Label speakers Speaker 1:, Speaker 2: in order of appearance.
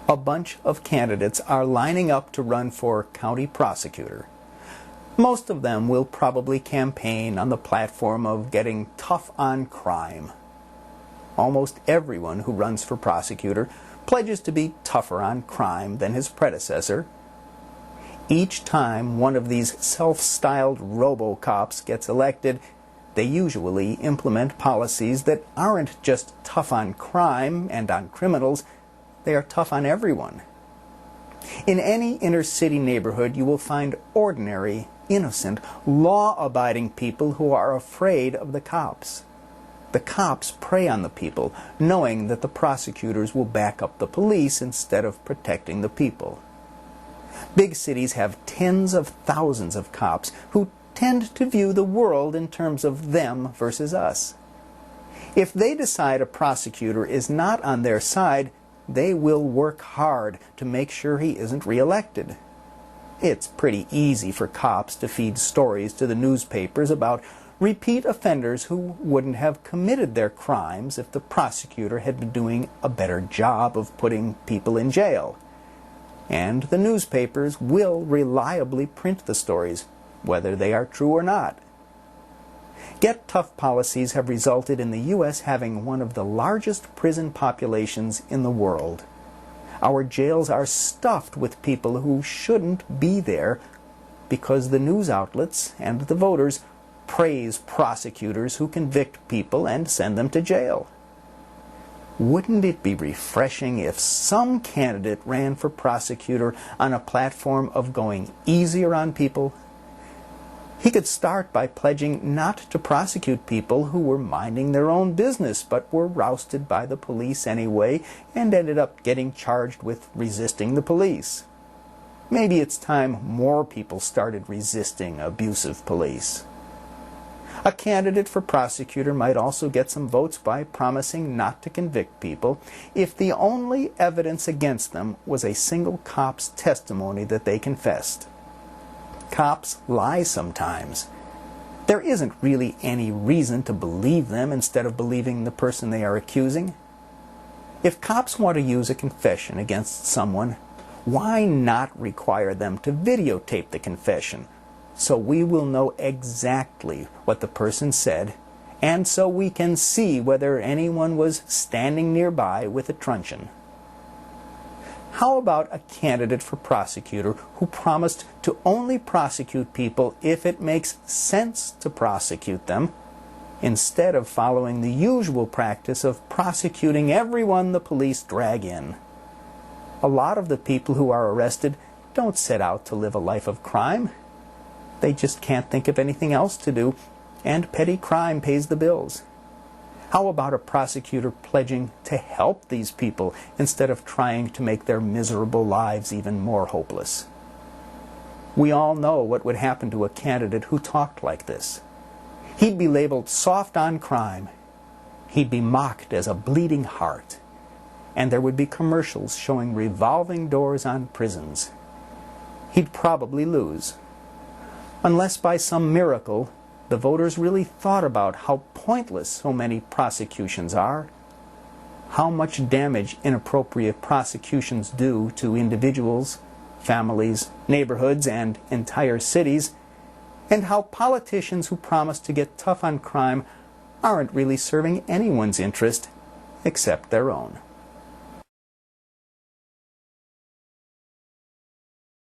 Speaker 1: A bunch of candidates are lining up to run for county prosecutor. Most of them will probably campaign on the platform of getting tough on crime. Almost everyone who runs for prosecutor pledges to be tougher on crime than his predecessor. Each time one of these self-styled robo-cops gets elected, they usually implement policies that aren't just tough on crime and on criminals, they are tough on everyone. In any inner-city neighborhood, you will find ordinary, innocent, law-abiding people who are afraid of the cops. The cops prey on the people, knowing that the prosecutors will back up the police instead of protecting the people. Big cities have tens of thousands of cops who tend to view the world in terms of them versus us. If they decide a prosecutor is not on their side, they will work hard to make sure he isn't reelected. It's pretty easy for cops to feed stories to the newspapers about repeat offenders who wouldn't have committed their crimes if the prosecutor had been doing a better job of putting people in jail. And the newspapers will reliably print the stories, whether they are true or not. Get Tough policies have resulted in the U.S. having one of the largest prison populations in the world. Our jails are stuffed with people who shouldn't be there because the news outlets and the voters praise prosecutors who convict people and send them to jail. Wouldn't it be refreshing if some candidate ran for prosecutor on a platform of going easier on people? He could start by pledging not to prosecute people who were minding their own business but were rousted by the police anyway and ended up getting charged with resisting the police. Maybe it's time more people started resisting abusive police. A candidate for prosecutor might also get some votes by promising not to convict people if the only evidence against them was a single cop's testimony that they confessed. Cops lie sometimes. There isn't really any reason to believe them instead of believing the person they are accusing. If cops want to use a confession against someone, why not require them to videotape the confession so we will know exactly what the person said and so we can see whether anyone was standing nearby with a truncheon? How about a candidate for prosecutor who promised to only prosecute people if it makes sense to prosecute them, instead of following the usual practice of prosecuting everyone the police drag in? A lot of the people who are arrested don't set out to live a life of crime. They just can't think of anything else to do, and petty crime pays the bills. How about a prosecutor pledging to help these people instead of trying to make their miserable lives even more hopeless? We all know what would happen to a candidate who talked like this. He'd be labeled soft on crime. He'd be mocked as a bleeding heart. And there would be commercials showing revolving doors on prisons. He'd probably lose. Unless by some miracle the voters really thought about how pointless so many prosecutions are, how much damage inappropriate prosecutions do to individuals, families, neighborhoods, and entire cities, and how politicians who promise to get tough on crime aren't really serving anyone's interest except their own.